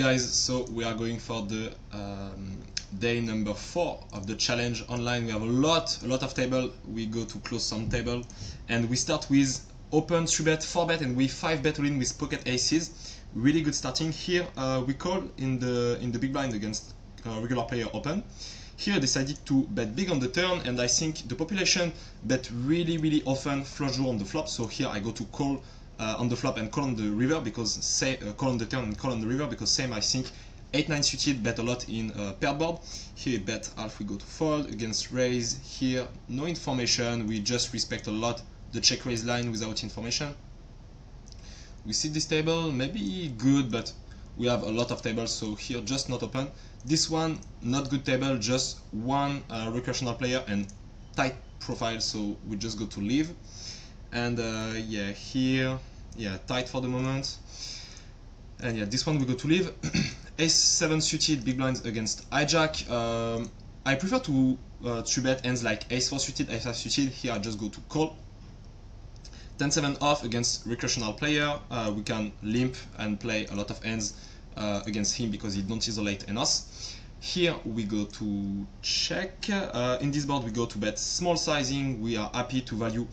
guys, so we are going for the day number 4 of the challenge online. We have a lot of table. We go to close some table and we start with open 3-bet, 4-bet, and we 5-bet all in with pocket aces. Really good starting. Here we call in the big blind against regular player open. Here I decided to bet big on the turn, and I think the population bet really often flush draw on the flop. So here I go to call on the flop and call on the river, because say call on the turn and call on the river, because same I think 8-9 suited bet a lot in paired board. Here bet half, we go to fold against raise. Here no information, we just respect a lot the check raise line without information. We see this table, maybe good, but we have a lot of tables, so here just not open. This one not good table, just one recreational player and tight profile, so we just go to leave. And yeah, here, yeah, tight for the moment. And yeah, this one we go to leave. Ace-7 suited big blinds against hijack. I prefer to 3-bet hands like Ace-4 suited, Ace-5 suited. Here I just go to call. 10-7 off against recreational player. We can limp and play a lot of hands against him because he don't isolate and us. Here we go to check. In this board we go to bet small sizing. We are happy to value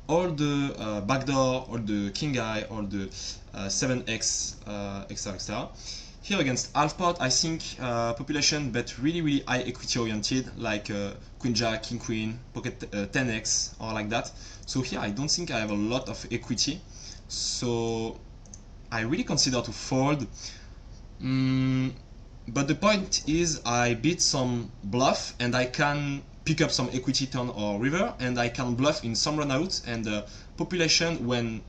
all the backdoor, all the king eye, all the 7x, etc. Here against half pot, I think population bet really high equity oriented, like queen jack, king queen, pocket 10x or like that. So here I don't think I have a lot of equity, so I really consider to fold. But the point is I beat some bluff and I can pick up some equity turn or river, and I can bluff in some run out, and population when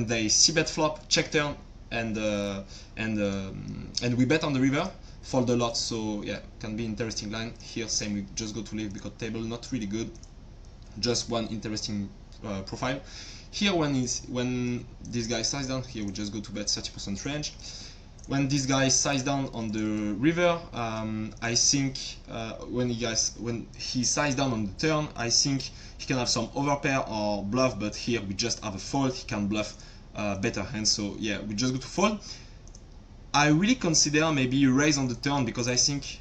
they see bet flop, check turn, and we bet on the river, fold a lot. So yeah, can be interesting line. Here same, we just go to leave because table not really good, just one interesting profile. Here when this guy size down, here we just go to bet 30% range. When this guy size down on the river, I think when he size down on the turn, I think he can have some overpair or bluff, but here we just have a fold. He can bluff better hands, so yeah, we just go to fold. I really consider maybe raise on the turn, because I think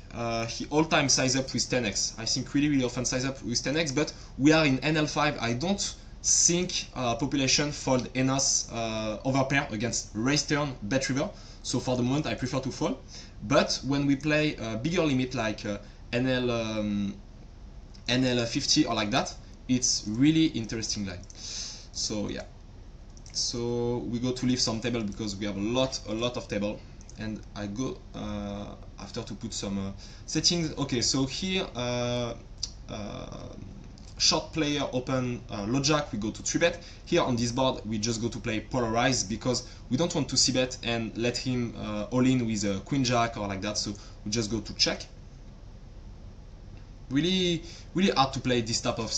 he all-time size up with 10x. I think really often size up with 10x, but we are in NL5. I don't think population fold enough overpair against raise turn, bet river. So for the moment I prefer to fold. But when we play a bigger limit like NL50 or like that, it's really interesting line. So yeah. So we go to leave some table because we have a lot of table, and I go after to put some settings. Okay, so here short player open low jack, we go to 3-bet. Here on this board we just go to play polarize because we don't want to c-bet and let him all in with a queen jack or like that, so we just go to check. Really hard to play this type of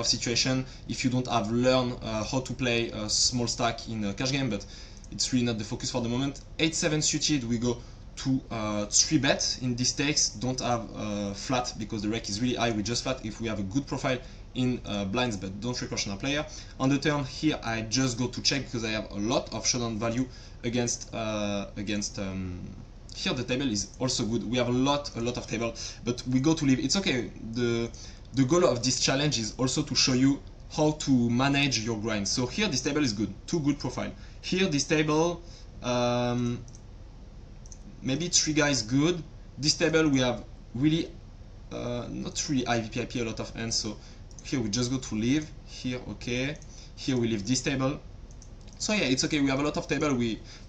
situation if you don't have learned how to play a small stack in a cash game, but it's really not the focus for the moment. 8-7 suited, we go to 3-bet in these stakes. Don't have flat because the rake is really high. We just flat if we have a good profile in blinds, but don't recreational player. On the turn here I just go to check because I have a lot of showdown value against here the table is also good. We have a lot of table, but we go to leave. It's okay. The goal of this challenge is also to show you how to manage your grind. So here this table is good, two good profile. Here this table maybe 3 guys good. This table we have really not really high VPIP, a lot of hands, so here we just go to leave. Here okay, here we leave this table. So yeah, it's okay, we have a lot of table,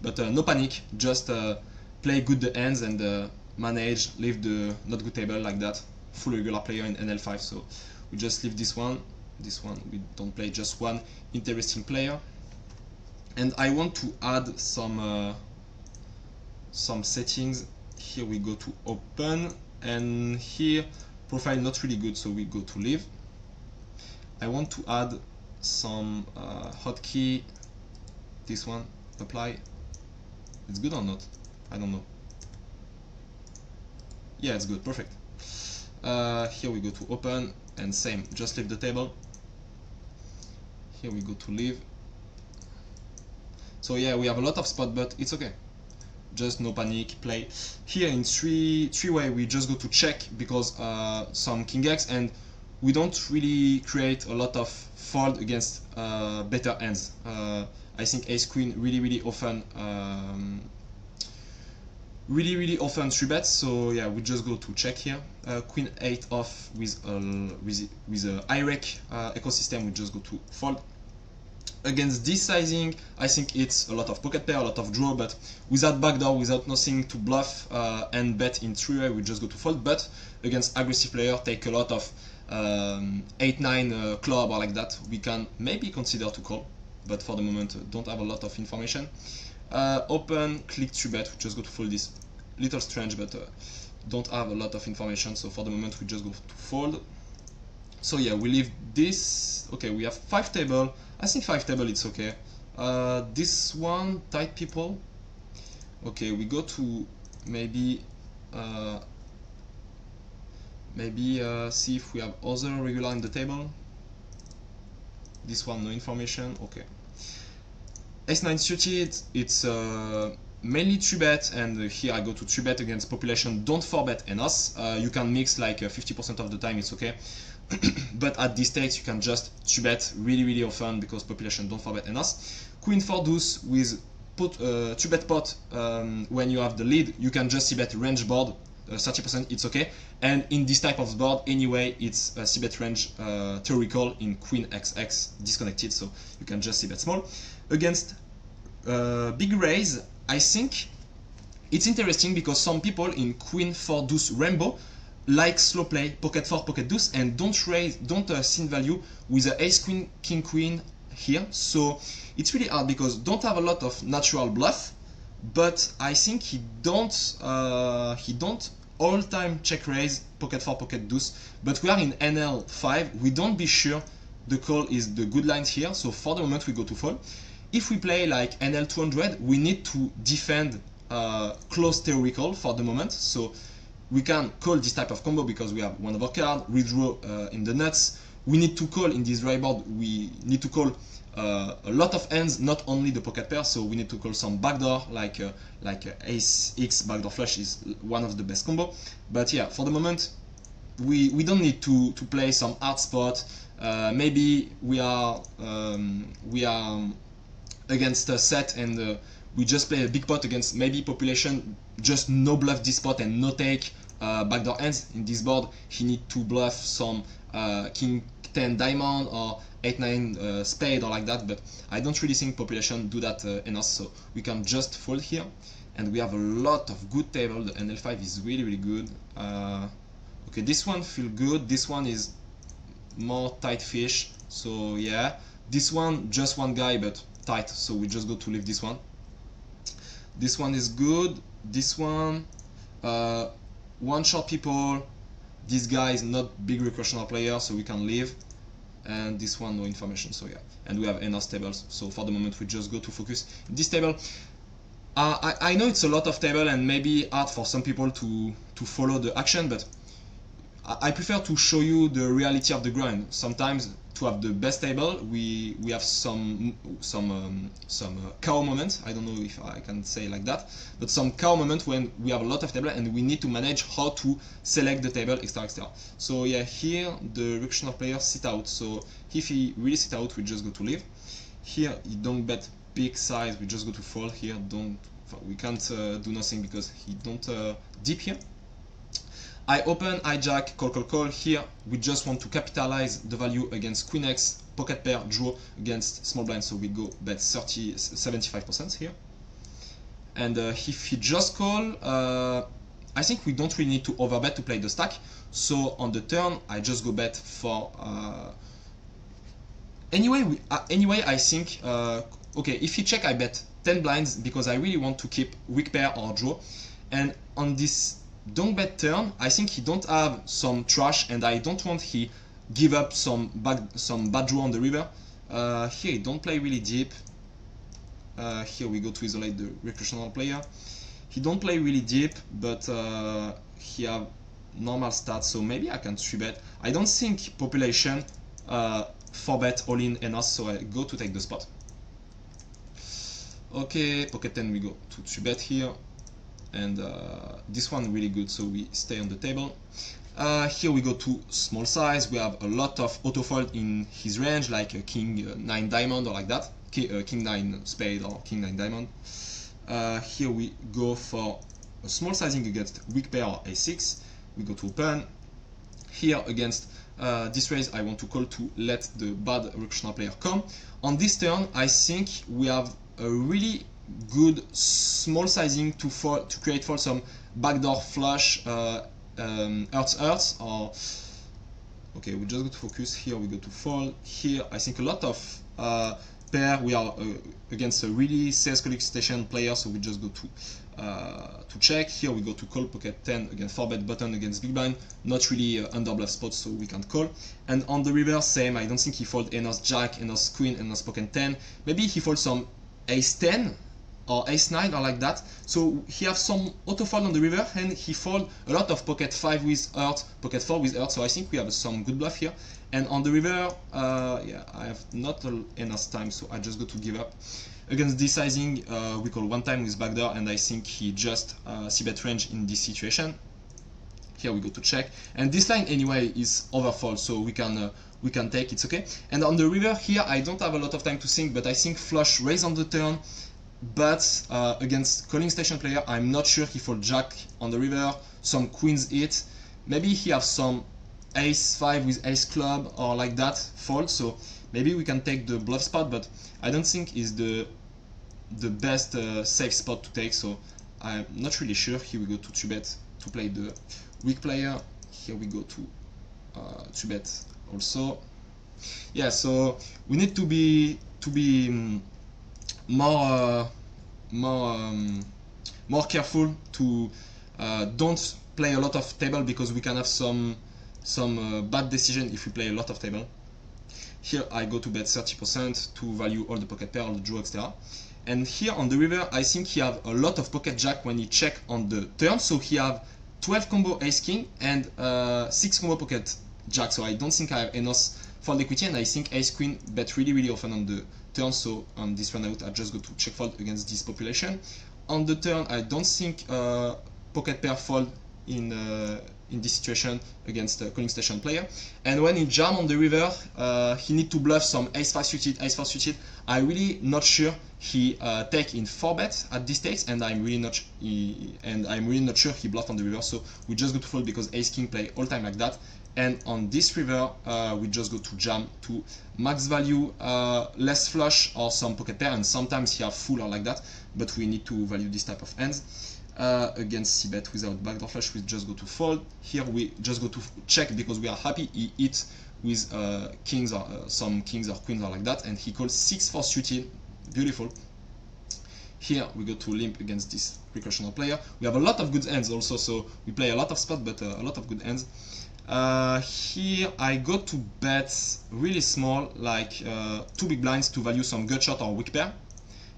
but no panic, just play good the hands and manage, leave the not good table like that. Full regular player in NL5, so we just leave this one we don't play, just one interesting player. And I want to add some settings. Here we go to open, and here profile not really good, so we go to leave. I want to add some hotkey. This one, apply. It's good or not? I don't know. Yeah, it's good, perfect. Here we go to open, and same, just leave the table. Here we go to leave. So yeah, we have a lot of spot, but it's okay. just no panic, play. Here in three way we just go to check because some king x, and we don't really create a lot of fold against better hands. I think ace queen really often really often 3-bet, so yeah, we just go to check here. Queen 8 off with a high rec ecosystem, we just go to fold. Against this sizing, I think it's a lot of pocket pair, a lot of draw, but without backdoor, without nothing to bluff and bet in 3-way, we just go to fold. But against aggressive player, take a lot of 8-9 club or like that, we can maybe consider to call, but for the moment don't have a lot of information. Open, click 3-bet, we just go to fold. This little strange, but don't have a lot of information, so for the moment we just go to fold. So yeah, we leave this. Okay, we have 5 table. I think 5 table it's okay. This one, tight people. Okay, we go to maybe see if we have other regular in the table. This one, no information. Okay. Ace-9 suited, it's mainly 3-bet, and here I go to 3-bet against population, don't 4-bet and us. You can mix like 50% of the time, it's okay. But at this stakes you can just 3-bet really often because population don't 4-bet and us. Queen 4 deuce with 3-bet pot, when you have the lead, you can just c-bet range board, 30%, it's okay. And in this type of board, anyway, it's a c-bet range theoretical in Queen XX disconnected, so you can just c-bet small. Against big raise, I think it's interesting because some people in Queen 4 deuce rainbow like slow play, pocket 4, pocket deuce, and don't raise, don't sin value with the ace queen, king queen here. So it's really hard because don't have a lot of natural bluff, but I think he don't all time check raise pocket 4, pocket deuce. But we are in NL5, we don't be sure the call is the good lines here, so for the moment we go to fold. If we play like NL200, we need to defend close theoretical for the moment, so we can call this type of combo because we have one of our card, redraw in the nuts. We need to call in this dry board, we need to call a lot of hands, not only the pocket pair, so we need to call some backdoor, like ace x backdoor flush is one of the best combo. But yeah, for the moment, we don't need to play some hard spot. Maybe we are against a set and we just play a big pot against maybe population, just no bluff this pot and no take backdoor hands. In this board he need to bluff some king 10 diamond or 8-9 spade or like that, but I don't really think population do that enough, so we can just fold here. And we have a lot of good table. The NL5 is really good. Okay, this one feel good, this one is more tight fish, so yeah. This one just one guy but tight, so we just go to leave this one. This one is good. This one, one shot people. This guy is not big recreational player, so we can leave. And this one, no information, so yeah. And we have enough tables, so for the moment we just go to focus this table. I know it's a lot of table and maybe hard for some people to follow the action, but I prefer to show you the reality of the grind. Sometimes to have the best table, we have some cow moment. I don't know if I can say like that, but some cow moment when we have a lot of table and we need to manage how to select the table, etc. So yeah, here the recreational player sit out. So if he really sit out, we just go to leave. Here he don't bet big size, we just go to fold. Here we can't do nothing because he don't deep here. I open, hijack, call. Here we just want to capitalize the value against queen x, pocket pair, draw against small blind, so we go bet 75% here. And if he just call, I think we don't really need to overbet to play the stack. So on the turn, I just go bet for. Anyway, I think okay. If he check, I bet 10 blinds because I really want to keep weak pair or draw. And on this don't bet turn, I think he don't have some trash, and I don't want he give up some bad draw on the river. Here he don't play really deep. Here we go to isolate the recreational player. He don't play really deep, but he have normal stats, so maybe I can 3-bet. I don't think population 4-bet all in enough, so I go to take the spot. Okay, pocket 10 we go to 3-bet here. and this one really good, so we stay on the table. Here we go to small size. We have a lot of autofold in his range, like a king 9 diamond or like that, king 9 spade or king 9 diamond. Here we go for a small sizing against weak pair or a6. We go to open. Here against this raise, I want to call to let the bad recreational player come. On this turn, I think we have a really good small sizing to create for some backdoor flush, earth, or okay, we just go to focus. Here we go to fold. Here I think a lot of pair we are against a really CS colleague station player, so we just go to check. Here we go to call pocket 10 against 4-bet button against big blind, not really under bluff spots, so we can't call. And on the river, same, I don't think he fold Enos Jack, Enos Queen, Enos pocket 10. Maybe he folds some Ace 10 or Ace 9 or like that. So he have some auto fold on the river, and he fold a lot of pocket 5 with heart, pocket 4 with heart, so I think we have some good bluff here. And on the river, yeah, I have not enough time, so I just go to give up. Against this sizing, we call one time with backdoor, and I think he just c-bet range in this situation. Here we go to check, and this line anyway is overfold, so we can take, it's okay. And on the river here, I don't have a lot of time to think, but I think flush raise on the turn. But against calling station player, I'm not sure he fold jack on the river, some queens hit, maybe he have some ace 5 with ace club or like that fold, so maybe we can take the bluff spot, but I don't think is the best safe spot to take, so I'm not really sure. Here we go to 2-bet to play the weak player. Here we go to 2-bet also. Yeah, so we need to be more careful to don't play a lot of table, because we can have some bad decision if we play a lot of table. Here I go to bet 30% to value all the pocket pair, all the draw, etc. And here on the river, I think he have a lot of pocket jack when he check on the turn, so he have 12 combo ace king and 6 combo pocket jack, so I don't think I have enough fold equity, and I think ace queen bet really often on the turn, so on this run out I just go to check fold against this population. On the turn, I don't think pocket pair fold in this situation against a calling station player. And when he jam on the river, he need to bluff some ace 5 suited, ace 4 suited. I'm really not sure he take in 4-bet at this stakes, and I'm really not sure he bluff on the river. So we just go to fold because ace king play all time like that. And on this river, we just go to jam to max value, less flush or some pocket pair, and sometimes he have full or like that, but we need to value this type of hands. Against c-bet without backdoor flush, we just go to fold. Here we just go to check because we are happy he hit with kings or some kings or queens or like that, and he calls 6-4 suited, beautiful. Here we go to limp against this precautional player. We have a lot of good hands also, so we play a lot of spots, but a lot of good hands. Here I go to bet really small, like 2 big blinds to value some gut shot or weak pair.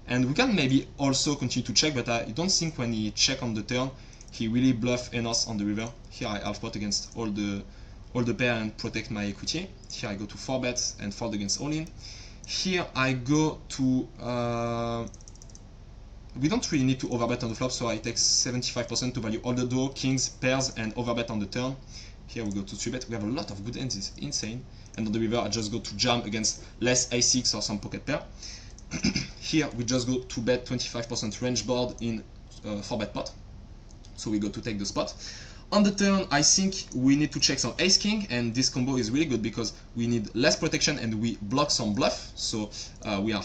And we can maybe also continue to check, but I don't think when he check on the turn, he really bluff Enos on the river. Here I half pot against all the pair and protect my equity. Here I go to 4-bet and fold against all-in. Here I go to... we don't really need to overbet on the flop, so I take 75% to value all the door, kings, pairs, and overbet on the turn. Here we go to 3-bet. We have a lot of good hands, it's insane. And on the river, I just go to jam against less a6 or some pocket pair. Here we just go to bet 25% range board in 4-bet pot, so we go to take the spot. On the turn, I think we need to check some ace king, and this combo is really good because we need less protection and we block some bluff, so we are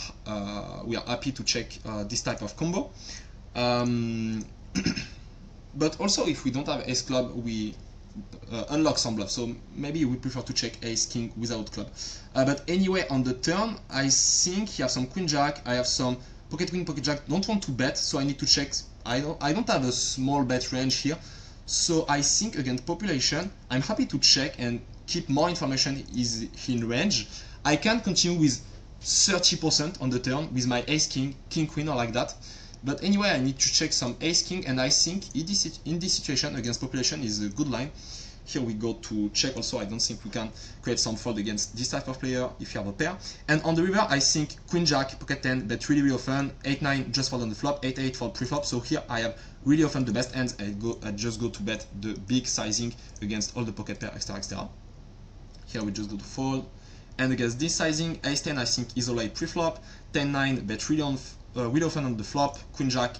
happy to check this type of combo. But also if we don't have ace club, we unlock some bluff, so maybe we prefer to check ace king without club. But anyway, on the turn, I think he have some queen jack, I have some pocket queen, pocket jack, don't want to bet, so I need to check. I don't have a small bet range here, so I think against population, I'm happy to check and keep more information is in range. I can continue with 30% on the turn with my ace king, king queen or like that. But anyway, I need to check some ace king, and I think in this situation against population is a good line. Here we go to check also. I don't think we can create some fold against this type of player if you have a pair. And on the river, I think Queen Jack, Pocket 10 bet really often, 8-9 just fold on the flop, 8-8 fold pre-flop. So here I have really often the best hands. I just go to bet the big sizing against all the pocket pair, etc, etc. Here we just go to fold. And against this sizing, Ace-10 I think isolate pre-flop, 10-9 bet really often on the flop, Queen Jack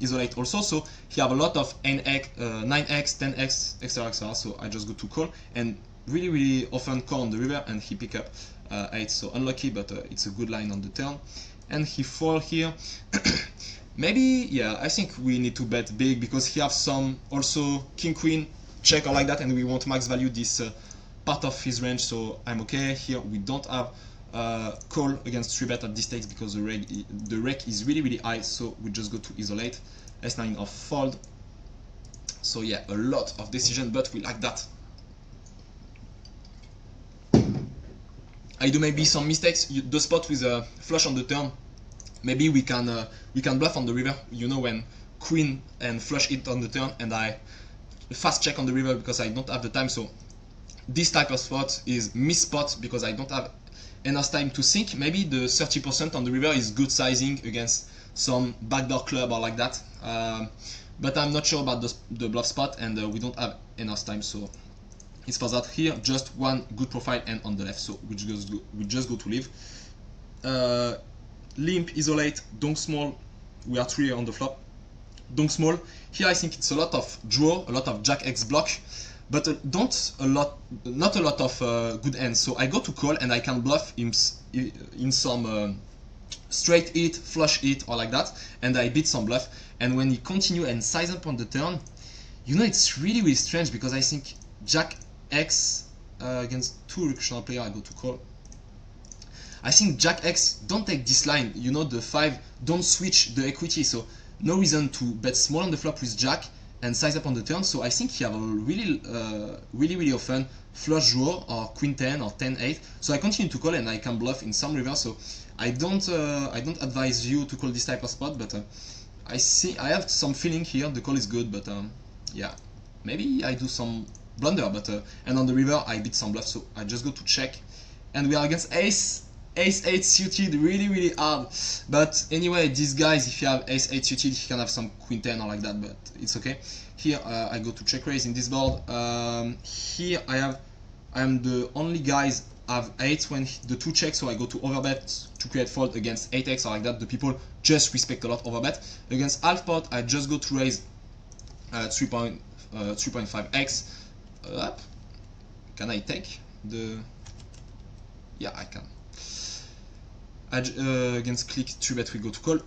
isolate also. So he have a lot of 9x, 10x, etc, etc. So I just go to call and really often call on the river, and he pick up 8. So unlucky, but it's a good line on the turn. And he fold here. Maybe, yeah, I think we need to bet big because he have some also king queen check or like that, and we want max value this part of his range. So I'm okay here. We don't have call against 3-bet at this stage because the rake is really high, so we just go to isolate, S9 of fold. So yeah, a lot of decision, but we like that. I do maybe some mistakes. The spot with a flush on the turn, maybe we can bluff on the river, you know, when queen and flush it on the turn, and I fast check on the river because I don't have the time. So this type of spot is miss spot because I don't have enough time to think. Maybe the 30% on the river is good sizing against some backdoor club or like that, but I'm not sure about the bluff spot, and we don't have enough time. So it's for that here just one good profile and on the left, so we just go to leave. Limp, isolate, donk small, we are 3 on the flop. Donk small, here I think it's a lot of draw, a lot of Jack X block, but not a lot of good ends. So I go to call and I can bluff in some straight hit, flush hit or like that, and I beat some bluff. And when he continue and size up on the turn, you know, it's really strange because I think Jack X against 2 recreational player, I go to call. I think Jack X don't take this line, you know, the 5 don't switch the equity, so no reason to bet small on the flop with Jack and size up on the turn. So I think he have a really often flush draw or queen 10 or 10-8. So I continue to call and I can bluff in some river. So I don't advise you to call this type of spot, but I have some feeling here the call is good, but yeah, maybe I do some blunder, but and on the river I beat some bluff, so I just go to check, and we are against Ace-8 suited, really hard. But anyway, these guys, if you have Ace-8 suited, he can have some queen 10 or like that, but it's okay. Here I go to check raise in this board. Here I am the only guys have 8 when the 2 checks, so I go to overbet to create fold against 8x or like that. The people just respect a lot overbet. Against half pot, I just go to raise 3.5x. Up. Can I take the? Yeah, I can. Against click 3-bet we go to call.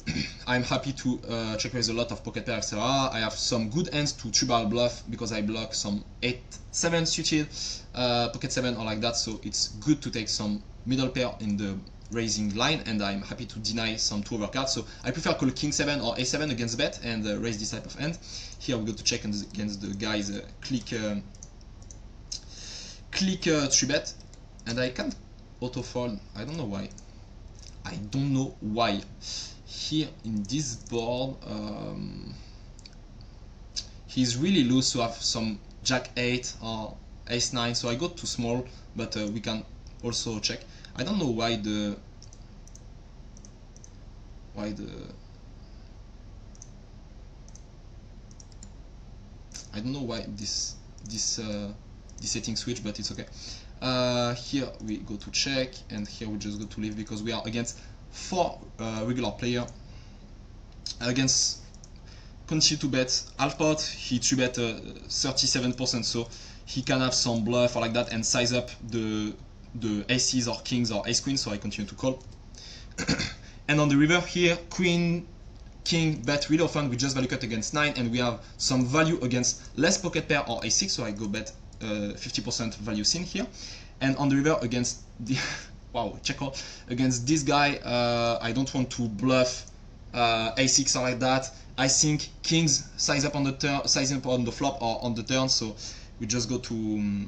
I'm happy to check raise a lot of pocket pair, etc. I have some good hands to 3-barrel bluff because I block some 8-7 suited, pocket 7 or like that, so it's good to take some middle pair in the raising line, and I'm happy to deny some 2 over cards. So I prefer call king 7 or a7 against bet and raise this type of hand. Here we go to check against the guys click 3-bet, and I can't auto fold. I don't know why. Here in this board, he's really loose to have some Jack 8 or Ace 9, so I go too small, but we can also check. I don't know why I don't know why this setting switch, but it's okay. Here we go to check, and here we just go to leave because we are against 4 regular player. Against continue to bet half pot, he 3-bet 37%, so he can have some bluff or like that and size up the aces or kings or ace queen, so I continue to call. And on the river here, queen king bet really often, we just value cut against 9, and we have some value against less pocket pair or a6, so I go bet 50% value sin here. And on the river against the wow, check call against this guy, I don't want to bluff a6 or like that. I think kings size up on the turn, sizing up on the flop or on the turn, so we just go to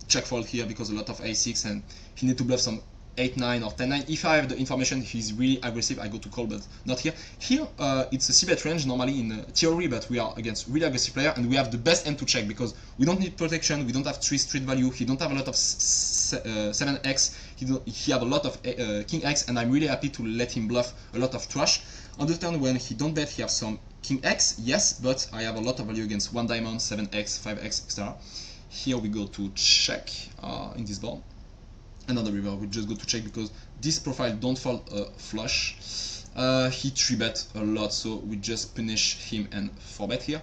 check fold here because a lot of a6, and he need to bluff some 8-9 or 10-9. If I have the information he's really aggressive, I go to call, but not here. Here, it's a c-bet range normally in theory, but we are against really aggressive player, and we have the best hand to check because we don't need protection, we don't have 3 street value, he don't have a lot of 7x, he have a lot of king x, and I'm really happy to let him bluff a lot of trash. On the turn when he don't bet, he have some king x, yes, but I have a lot of value against 1 diamond, 7x, 5x, etc. Here we go to check in this board. And on the river we just go to check because this profile don't fall flush. He 3-bet a lot, so we just punish him and 4-bet here.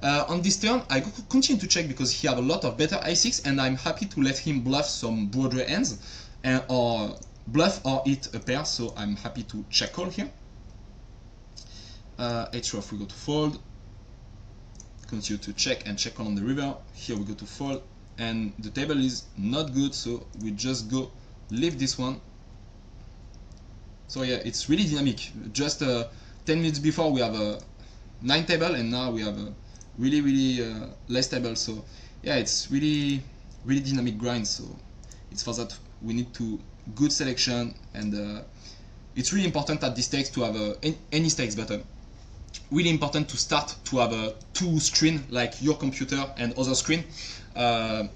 On this turn I continue to check because he have a lot of better i6, and I'm happy to let him bluff some broader hands or bluff or hit a pair, so I'm happy to check call here. H-rough we go to fold, continue to check and check call on the river. Here we go to fold, and the table is not good, so we just go leave this one. So yeah, it's really dynamic. Just 10 minutes before we have a 9 table, and now we have a really less table. So yeah, it's really dynamic grind. So it's for that we need to good selection, and it's really important at this stakes to have any stakes, but really important to start to have a 2 screen like your computer and other screen. To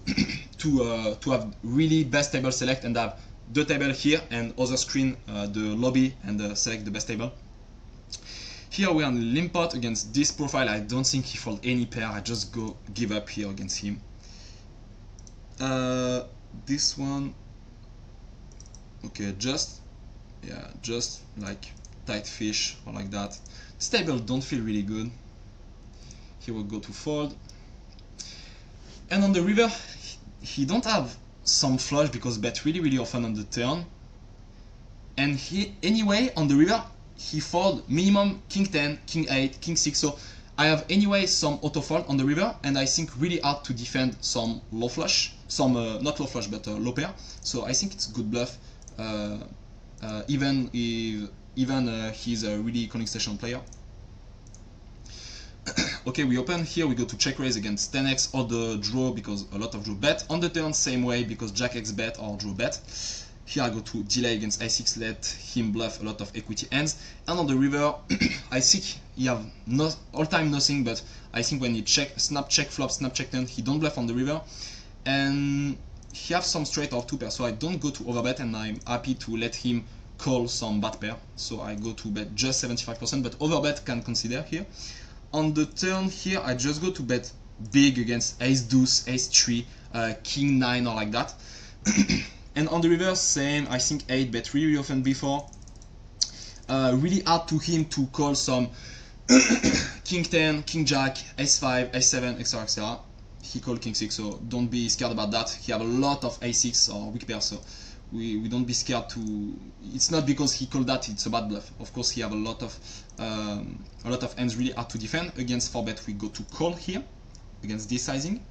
have really best table select and have the table here and other screen the lobby and select the best table. Here we are on limp pot against this profile. I don't think he fold any pair. I just go give up here against him. This one, okay, just like tight fish or like that. This table don't feel really good. Here we'll go to fold. And on the river, he don't have some flush because bet really often on the turn. And he anyway on the river he fold minimum king 10, king 8, king 6. So I have anyway some auto fold on the river, and I think really hard to defend some low flush, some not low flush but low pair. So I think it's a good bluff, even if he's a really cunning station player. Okay, we open here, we go to check raise against 10x or the draw because a lot of draw bet. On the turn, same way because jack x bet or draw bet. Here I go to delay against i6, let him bluff a lot of equity hands. And on the river, I think he have all time nothing, but I think when he check, snap check flop, snap check turn, he don't bluff on the river. And he have some straight or 2 pair, so I don't go to overbet, and I'm happy to let him call some bad pair. So I go to bet just 75%, but overbet can consider here. On the turn here, I just go to bet big against ace deuce, ace 3, king 9 or like that. And on the river, same, I think 8 bet really often before. Really hard to him to call some king 10, king jack, ace 5, ace 7, etc, etc. He called king 6, so don't be scared about that. He have a lot of a6 or weak pair, so we don't be scared to. It's not because he called that it's a bad bluff. Of course, he have a lot of hands really hard to defend. Against 4-bet, we go to call here against this sizing.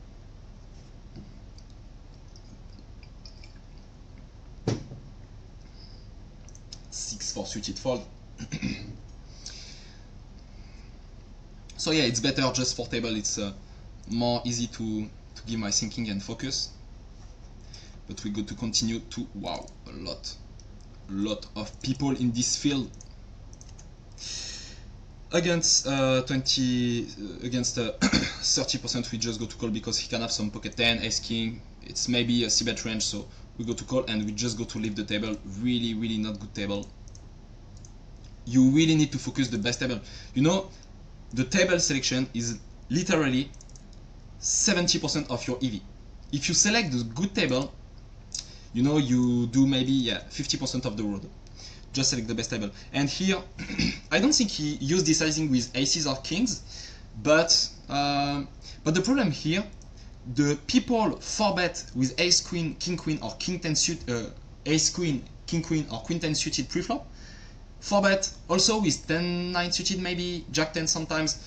Six for suited fold. So yeah, it's better just for table. It's more easy to give my thinking and focus. But we go to continue to, wow, a lot of people in this field. Against 30%, we just go to call because he can have some pocket 10, ace king. It's maybe a c-bet range, so we go to call and we just go to leave the table. Really not good table. You really need to focus the best table. You know, the table selection is literally 70% of your EV. If you select the good table, you know, you do maybe 50% of the road. Just select the best table. And here, I don't think he used this sizing with aces or kings, but the problem here, the people 4-bet with ace queen, king queen, or king 10 suit, ace queen, king queen, or queen 10 suited preflop. 4-bet also with 10-9 suited, maybe jack 10 sometimes.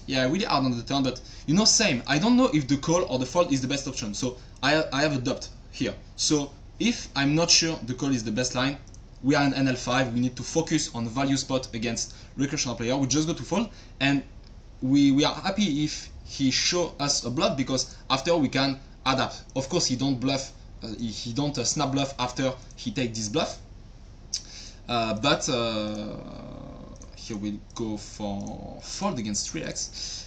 Yeah, really hard on the turn, but you know, same. I don't know if the call or the fold is the best option, so I have a doubt here. So if I'm not sure the call is the best line, we are in NL5, we need to focus on value spot against recreational player. We just go to fold, and we are happy if he show us a bluff, because after we can adapt. Of course, he don't bluff he don't snap bluff after he take this bluff. But here we'll go for fold against 3x.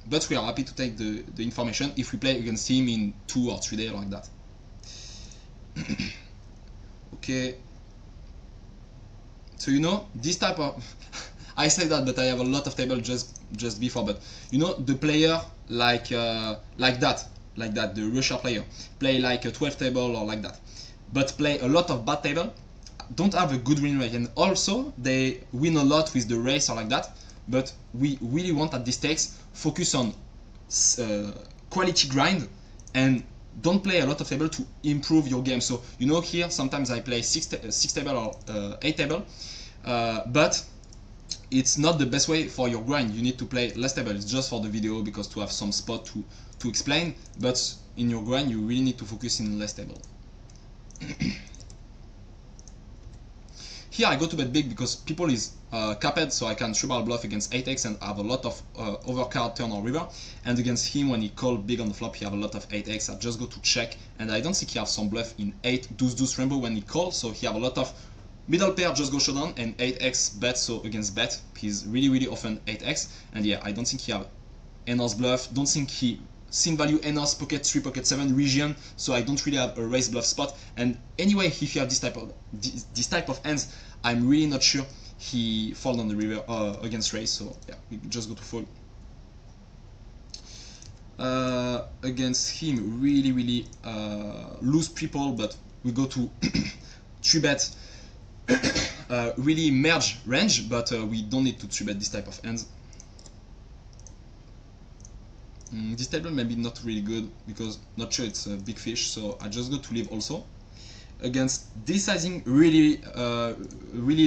But we are happy to take the information if we play against him in 2 or 3 days like that. Okay. So you know this type of I say that, but I have a lot of table just before. But you know the player like that, the Russia player play like a 12 table or like that, but play a lot of bad table, don't have a good win rate, and also they win a lot with the race or like that. But we really want at this stakes focus on quality grind and don't play a lot of table to improve your game. So you know here sometimes I play 6 table or 8 table, but it's not the best way for your grind. You need to play less table. It's just for the video because to have some spot to explain, but in your grind you really need to focus in less table. Here I go to bet big because people is capped, so I can triple bluff against 8x and have a lot of overcard turn or river. And against him, when he call big on the flop, he have a lot of 8x. I just go to check, and I don't think he have some bluff in 8 deuce deuce rainbow when he call, so he have a lot of middle pair just go showdown and 8x bet. So against bet, he's really often 8x. And yeah, I don't think he have NL's bluff. Don't think he sim value NL's pocket 3, pocket 7 region, so I don't really have a raise bluff spot. And anyway, if you have this type of hands, I'm really not sure he fold on the river against raise. So yeah, we just go to fold. Against him, really lose people, but we go to 3-bet. Really merge range, but we don't need to 3-bet this type of hands. This table maybe not really good because not sure it's a big fish, so I just go to leave also. Against this sizing, really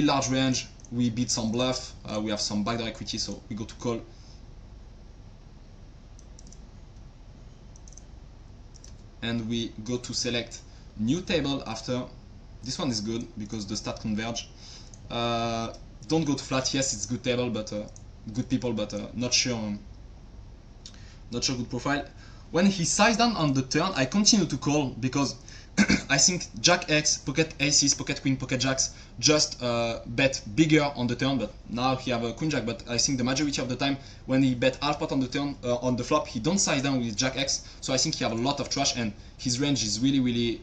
large range, we beat some bluff, we have some backdoor equity, so we go to call. And we go to select new table after. This one is good because the stat converge. Don't go to flat. Yes, it's good table, but good people, but not sure good profile. When he sized down on the turn, I continue to call because I think Jack X, pocket aces, pocket queen, pocket jacks just bet bigger on the turn. But now he have a queen jack. But I think the majority of the time when he bet half pot on the turn on the flop, he don't size down with Jack X. So I think he have a lot of trash and his range is really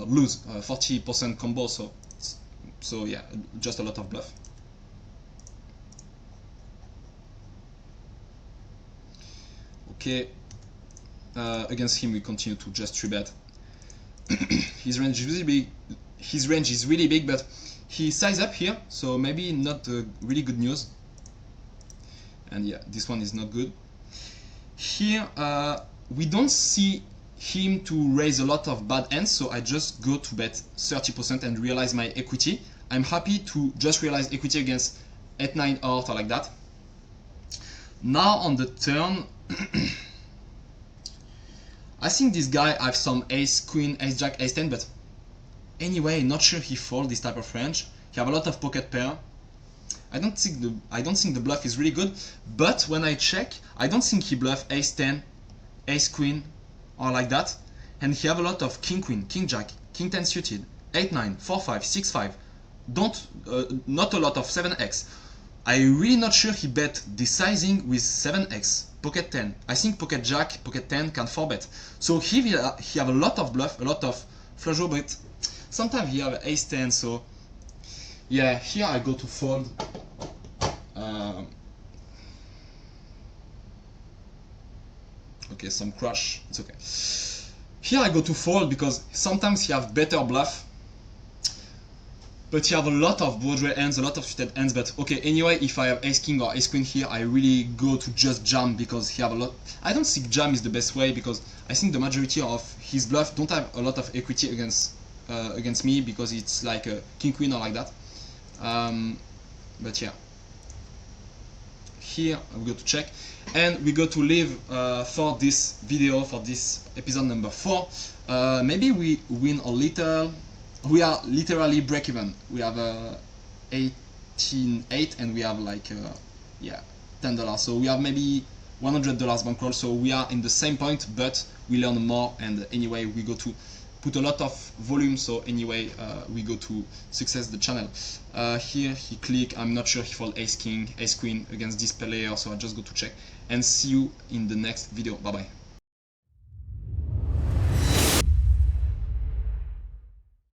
loose, 40% combo. So yeah, just a lot of bluff. Okay, against him we continue to just 3-bet. His range is really big. His range is really big, but he size up here, so maybe not really good news. And yeah, this one is not good. Here we don't see him to raise a lot of bad hands, so I just go to bet 30% and realize my equity. I'm happy to just realize equity against 8-9 heart or like that. Now on the turn. I think this guy have some ace queen, ace jack, ace 10, but anyway, not sure he fold this type of range. He have a lot of pocket pair. I don't think the bluff is really good, but when I check, I don't think he bluff ace 10, ace queen, or like that. And he have a lot of king queen, king jack, king 10 suited, 8-9, 4-5, 6-5. Not a lot of 7x. I'm really not sure he bet this sizing with 7x, pocket 10. I think pocket jack, pocket 10 can 4-bet. So he have a lot of bluff, a lot of flush draw, but sometimes he have ace 10, so yeah, here I go to fold. Okay, some crush, it's okay. Here I go to fold because sometimes he have better bluff, but you have a lot of Broadway hands, a lot of suited hands. But okay, anyway, if I have ace king or ace queen here, I really go to just jam because he have a lot. I don't think jam is the best way because I think the majority of his bluff don't have a lot of equity against me because it's like a king queen or like that. But yeah, here we go to check and we go to leave for this video, for this episode number 4. Maybe we win a little. We are literally break even. We have 18.8 and we have like yeah $10. So we have maybe $100 bankroll. So we are in the same point, but we learn more, and anyway we go to put a lot of volume, so anyway we go to success the channel. Here he click, I'm not sure he fold ace king, ace queen against this player, so I just go to check, and see you in the next video. Bye bye.